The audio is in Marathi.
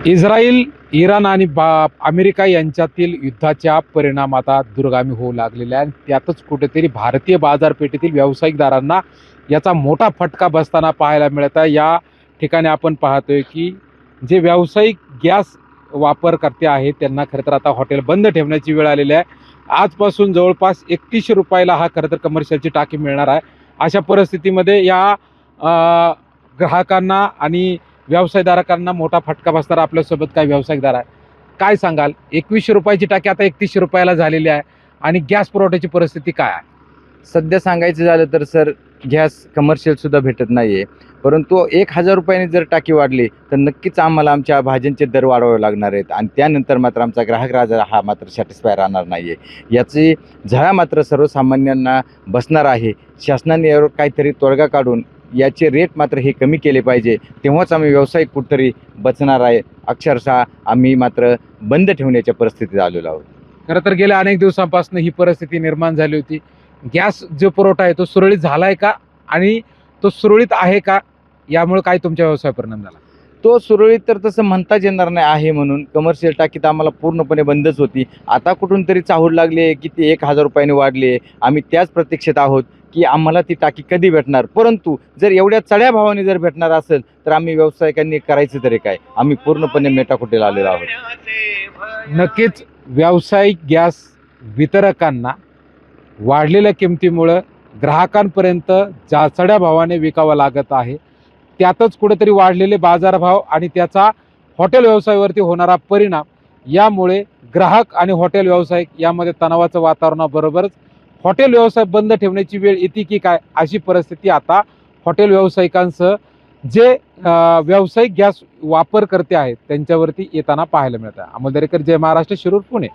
इस्रायल, इराण आणि अमेरिका यांच्यातील युद्धाच्या परिणाम आता दूरगामी होऊ लागलेले आहे. त्यातच कुठेतरी भारतीय बाजारपेठेतील व्यावसायिकदारांना याचा मोठा फटका बसताना पाहायला मिळत आहे. या ठिकाणी आपण पाहतोय की जे व्यावसायिक गॅस वापरकर्ते आहेत त्यांना खरं तर आता हॉटेल बंद ठेवण्याची वेळ आलेली आहे. आजपासून जवळपास 3100 रुपयाला हा खरं तर कमर्शियलची टाकी मिळणार आहे. अशा परिस्थितीमध्ये या ग्राहकांना आणि व्यवसायधारकांना मोठा फटका बसणार. आपल्यासोबत काही व्यावसायिकदार आहे, काय सांगाल? 2100 रुपयाची टाकी आता 3100 रुपयाला झालेली आहे आणि गॅस पुरवठ्याची परिस्थिती काय आहे? सध्या सांगायचं झालं तर सर, गॅस कमर्शियलसुद्धा भेटत नाही आहे. परंतु 1000 रुपयाने जर टाकी वाढली तर नक्कीच आम्हाला आमच्या भाज्यांचे दर वाढवावे लागणार आहेत आणि त्यानंतर मात्र आमचा ग्राहक राजा हा मात्र सॅटिस्फाय राहणार नाही आहे. याची झळा मात्र सर्वसामान्यांना बसणार आहे. शासनाने यावर काहीतरी तोडगा काढून याचे रेट मात्र हे कमी केले पाहिजे, तेव्हाच आम्ही व्यावसायिक कुठेतरी बचणार आहे. अक्षरशः आम्ही मात्र बंद ठेवण्याच्या परिस्थितीत आलेलो आहोत. खरं तर गेल्या अनेक दिवसांपासून ही परिस्थिती निर्माण झाली होती. गॅस जो पुरवठा आहे तो सुरळीत झाला आहे का आणि तो सुरळीत आहे का? यामुळे काय तुमच्या व्यवसाय परिणाम झाला? तो सुरळीत तर तसं म्हणताच येणार नाही आहे, म्हणून कमर्शियल टाकी तर आम्हाला पूर्णपणे बंदच होती. आता कुठून तरी चाहूल लागली आहे की ती 1000 रुपयाने वाढली आहे. आम्ही त्याच प्रतीक्षेत आहोत की आम्हाला ती टाकी कधी भेटणार. परंतु जर एवढ्या चढ्या भावाने जर भेटणार असेल तर आम्ही व्यावसायिकांनी करायचं तरी काय? आम्ही पूर्णपणे मेटाकुटीला आलेलो आहोत. नक्कीच व्यावसायिक गॅस वितरकांना वाढलेल्या किमतीमुळं ग्राहकांपर्यंत चढ्या भावाने विकावं लागत आहे. त्यातच कुठेतरी वाढलेले बाजारभाव आणि त्याचा हॉटेल व्यवसायावरती होणारा परिणाम, यामुळे ग्राहक आणि हॉटेल व्यावसायिक यामध्ये तणावाचं वातावरणाबरोबरच हॉटेल व्यवसाय बंद ठेवण्याची वेळ येते की काय, अशी परिस्थिती आता हॉटेल व्यावसायिकांसह जे व्यावसायिक गॅस वापरकर्ते आहेत त्यांच्यावरती येताना पाहायला मिळत आहे. अमोल दरेकर, जय महाराष्ट्र, शिरूर, पुणे.